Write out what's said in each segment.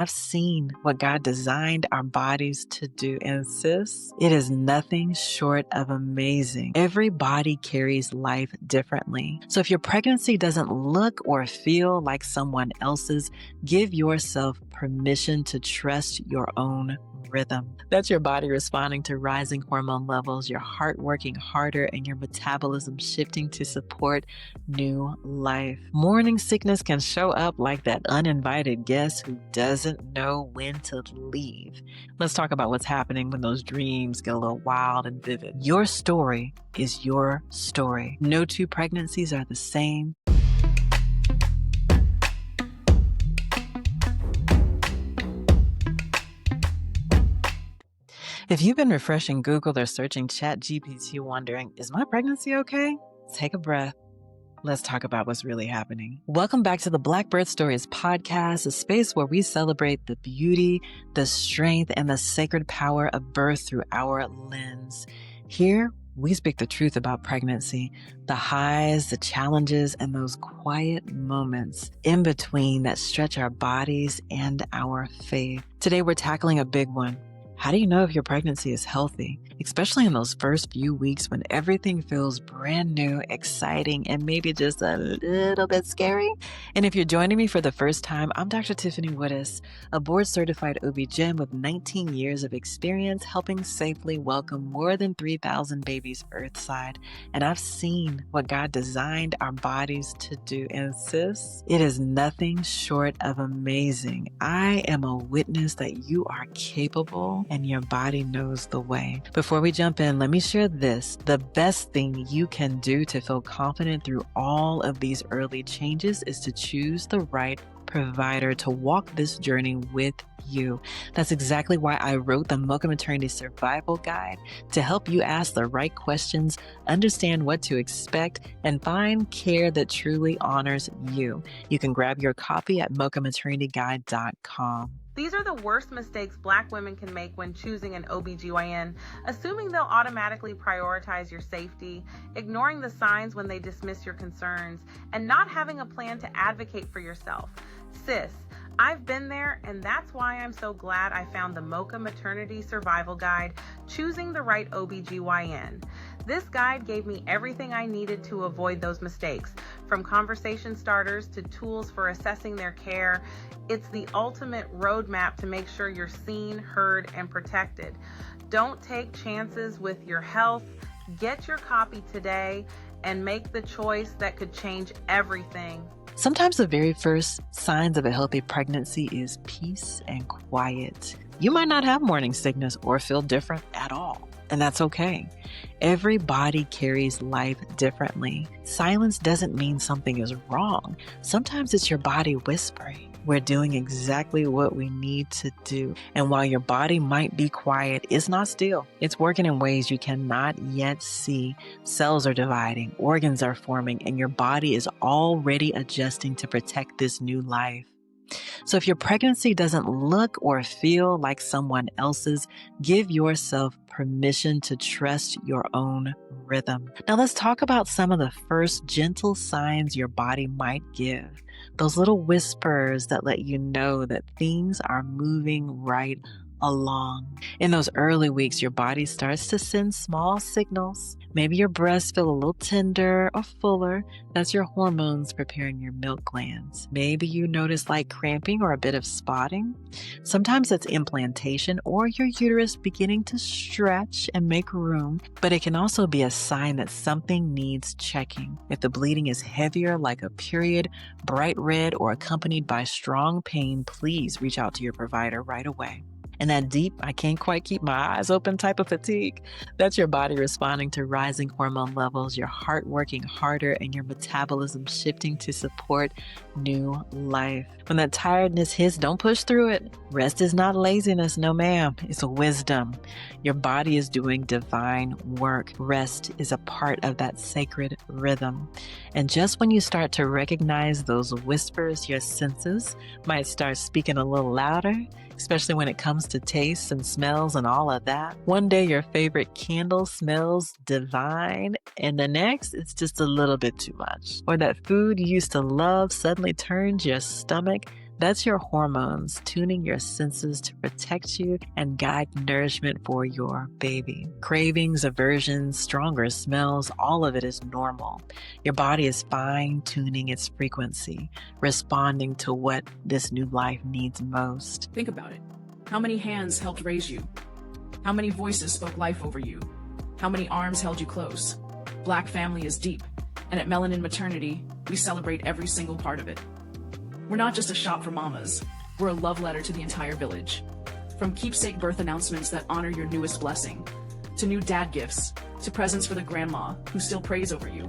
I've seen what God designed our bodies to do, and sis, it is nothing short of amazing. Every body carries life differently. So if your pregnancy doesn't look or feel like someone else's, give yourself permission to trust your own rhythm. That's your body responding to rising hormone levels, your heart working harder, and your metabolism shifting to support new life. Morning sickness can show up like that uninvited guest who doesn't know when to leave. Let's talk about what's happening when those dreams get a little wild and vivid. Your story is your story. No two pregnancies are the same. If you've been refreshing Google or searching ChatGPT wondering, is my pregnancy okay? Take a breath. Let's talk about what's really happening. Welcome back to the Black Birth Stories podcast, a space where we celebrate the beauty, the strength, and the sacred power of birth through our lens. Here, we speak the truth about pregnancy, the highs, the challenges, and those quiet moments in between that stretch our bodies and our faith. Today, we're tackling a big one. How do you know if your pregnancy is healthy, especially in those first few weeks when everything feels brand new, exciting, and maybe just a little bit scary? And if you're joining me for the first time, I'm Dr. Tiffany Woodus, a board-certified OB-GYN with 19 years of experience helping safely welcome more than 3,000 babies earthside. And I've seen what God designed our bodies to do. And sis, it is nothing short of amazing. I am a witness that you are capable and your body knows the way. Before we jump in, let me share this. The best thing you can do to feel confident through all of these early changes is to choose the right provider to walk this journey with you. That's exactly why I wrote the Mocha Maternity Survival Guide to help you ask the right questions, understand what to expect, and find care that truly honors you. You can grab your copy at mochamaternityguide.com. These are the worst mistakes Black women can make when choosing an OB-GYN, assuming they'll automatically prioritize your safety, ignoring the signs when they dismiss your concerns, and not having a plan to advocate for yourself. Sis, I've been there, and that's why I'm so glad I found the Mocha Maternity Survival Guide, Choosing the Right OB-GYN. This guide gave me everything I needed to avoid those mistakes, from conversation starters to tools for assessing their care. It's the ultimate roadmap to make sure you're seen, heard, and protected. Don't take chances with your health. Get your copy today and make the choice that could change everything. Sometimes the very first signs of a healthy pregnancy is peace and quiet. You might not have morning sickness or feel different at all, and that's okay. Every body carries life differently. Silence doesn't mean something is wrong. Sometimes it's your body whispering. We're doing exactly what we need to do. And while your body might be quiet, it's not still. It's working in ways you cannot yet see. Cells are dividing, organs are forming, and your body is already adjusting to protect this new life. So if your pregnancy doesn't look or feel like someone else's, give yourself permission to trust your own rhythm. Now let's talk about some of the first gentle signs your body might give. Those little whispers that let you know that things are moving right along. In those early weeks, your body starts to send small signals. Maybe your breasts feel a little tender or fuller. That's your hormones preparing your milk glands. Maybe you notice light cramping or a bit of spotting. Sometimes it's implantation or your uterus beginning to stretch and make room, but it can also be a sign that something needs checking. If the bleeding is heavier, like a period, bright red, or accompanied by strong pain, please reach out to your provider right away. And that deep, I can't quite keep my eyes open type of fatigue, that's your body responding to rising hormone levels, your heart working harder, and your metabolism shifting to support new life. When that tiredness hits, don't push through it. Rest is not laziness, no ma'am. It's wisdom. Your body is doing divine work. Rest is a part of that sacred rhythm. And just when you start to recognize those whispers, your senses might start speaking a little louder, especially when it comes to tastes and smells and all of that. One day your favorite candle smells divine, and the next it's just a little bit too much. Or that food you used to love suddenly turns your stomach. That's your hormones tuning your senses to protect you and guide nourishment for your baby. Cravings, aversions, stronger smells, all of it is normal. Your body is fine-tuning its frequency, responding to what this new life needs most. Think about it. How many hands helped raise you? How many voices spoke life over you? How many arms held you close? Black family is deep, and at Melanin Maternity, we celebrate every single part of it. We're not just a shop for mamas, we're a love letter to the entire village. From keepsake birth announcements that honor your newest blessing, to new dad gifts, to presents for the grandma who still prays over you.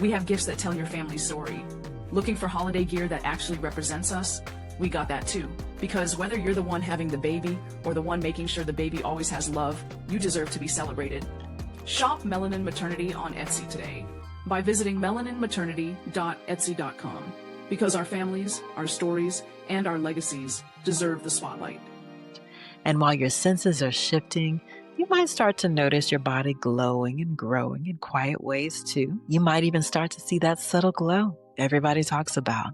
We have gifts that tell your family's story. Looking for holiday gear that actually represents us? We got that too. Because whether you're the one having the baby or the one making sure the baby always has love, you deserve to be celebrated. Shop Melanin Maternity on Etsy today by visiting melaninmaternity.etsy.com. Because our families, our stories, and our legacies deserve the spotlight. And while your senses are shifting, you might start to notice your body glowing and growing in quiet ways too. You might even start to see that subtle glow everybody talks about.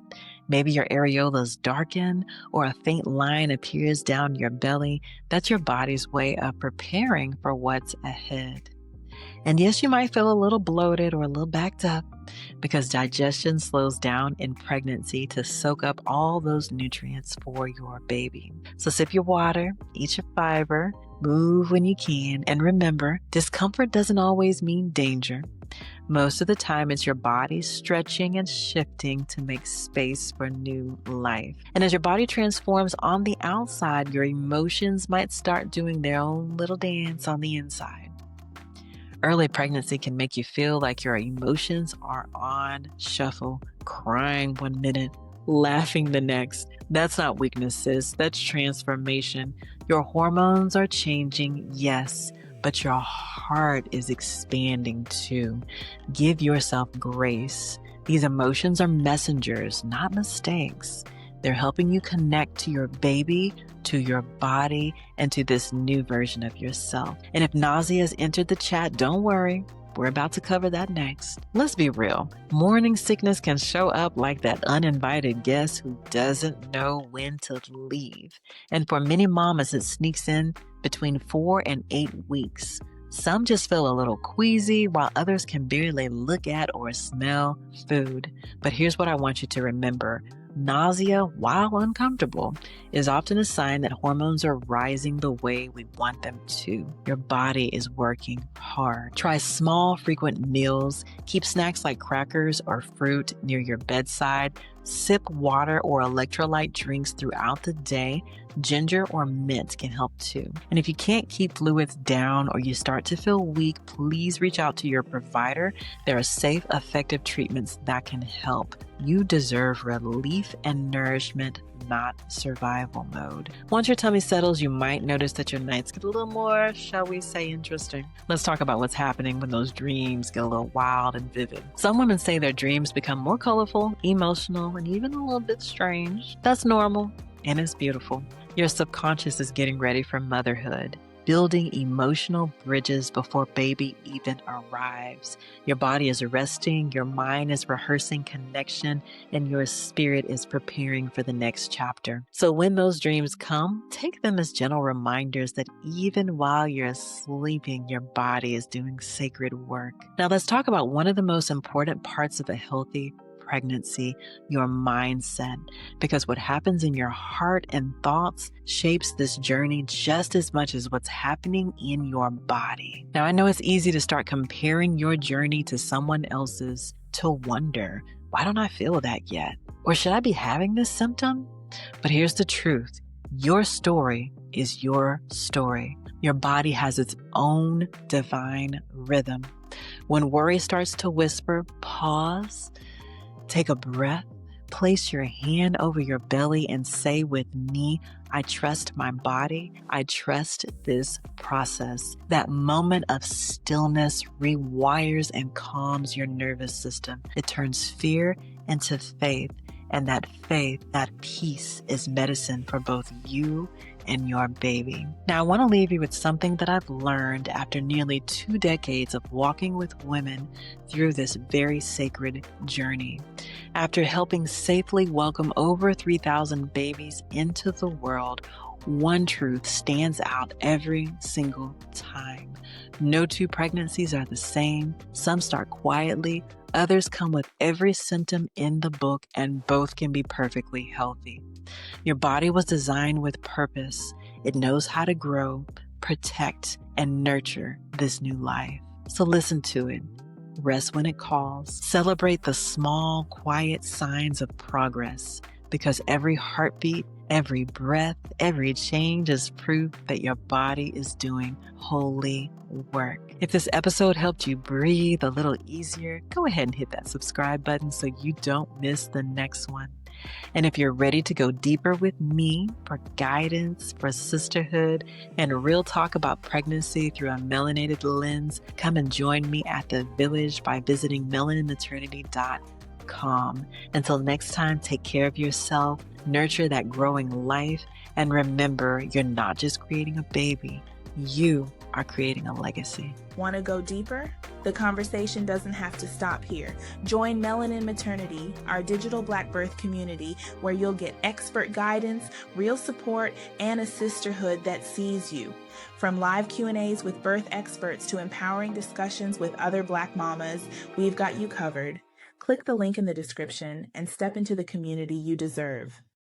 Maybe your areolas darken or a faint line appears down your belly. That's your body's way of preparing for what's ahead. And yes, you might feel a little bloated or a little backed up because digestion slows down in pregnancy to soak up all those nutrients for your baby. So sip your water, eat your fiber, move when you can, and remember, discomfort doesn't always mean danger. Most of the time, it's your body stretching and shifting to make space for new life. And as your body transforms on the outside, your emotions might start doing their own little dance on the inside. Early pregnancy can make you feel like your emotions are on shuffle, crying one minute, laughing the next. That's not weakness, sis. That's transformation. Your hormones are changing, yes, but your heart is expanding too. Give yourself grace. These emotions are messengers, not mistakes. They're helping you connect to your baby, to your body, and to this new version of yourself. And if nausea has entered the chat, don't worry. We're about to cover that next. Let's be real. Morning sickness can show up like that uninvited guest who doesn't know when to leave. And for many mamas, it sneaks in between 4 and 8 weeks. Some just feel a little queasy, while others can barely look at or smell food. But here's what I want you to remember. Nausea, while uncomfortable, is often a sign that hormones are rising the way we want them to. Your body is working hard. Try small, frequent meals. Keep snacks like crackers or fruit near your bedside. Sip water or electrolyte drinks throughout the day. Ginger or mint can help too. And if you can't keep fluids down or you start to feel weak, please reach out to your provider. There are safe, effective treatments that can help. You deserve relief and nourishment, not survival mode. Once your tummy settles, you might notice that your nights get a little more, shall we say, interesting. Let's talk about what's happening when those dreams get a little wild and vivid. Some women say their dreams become more colorful, emotional, and even a little bit strange. That's normal, and it's beautiful. Your subconscious is getting ready for motherhood, building emotional bridges before baby even arrives. Your body is resting, your mind is rehearsing connection, and your spirit is preparing for the next chapter. So when those dreams come, take them as gentle reminders that even while you're sleeping, your body is doing sacred work. Now let's talk about one of the most important parts of a healthy pregnancy, your mindset, because what happens in your heart and thoughts shapes this journey just as much as what's happening in your body. Now, I know it's easy to start comparing your journey to someone else's, to wonder, why don't I feel that yet? Or should I be having this symptom? But here's the truth. Your story is your story. Your body has its own divine rhythm. When worry starts to whisper, pause. Take a breath, place your hand over your belly and say with me, I trust my body. I trust this process. That moment of stillness rewires and calms your nervous system. It turns fear into faith And that faith, that peace is medicine for both you and your baby. Now, I want to leave you with something that I've learned after nearly 2 decades of walking with women through this very sacred journey. After helping safely welcome over 3,000 babies into the world, one truth stands out every single time. No 2 pregnancies are the same. Some start quietly, others come with every symptom in the book, and both can be perfectly healthy. Your body was designed with purpose. It knows how to grow, protect, and nurture this new life. So listen to it. Rest when it calls. Celebrate the small, quiet signs of progress, because every heartbeat, every breath, every change is proof that your body is doing holy work. If this episode helped you breathe a little easier, go ahead and hit that subscribe button so you don't miss the next one. And if you're ready to go deeper with me for guidance, for sisterhood, and real talk about pregnancy through a melanated lens, come and join me at the Village by visiting melaninmaternity.com. Until next time, take care of yourself, nurture that growing life, and remember, you're not just creating a baby, you are creating a legacy. Want to go deeper? The conversation doesn't have to stop here. Join Melanin Maternity, our digital Black birth community, where you'll get expert guidance, real support, and a sisterhood that sees you. From live Q&As with birth experts to empowering discussions with other Black mamas, we've got you covered. Click the link in the description and step into the community you deserve.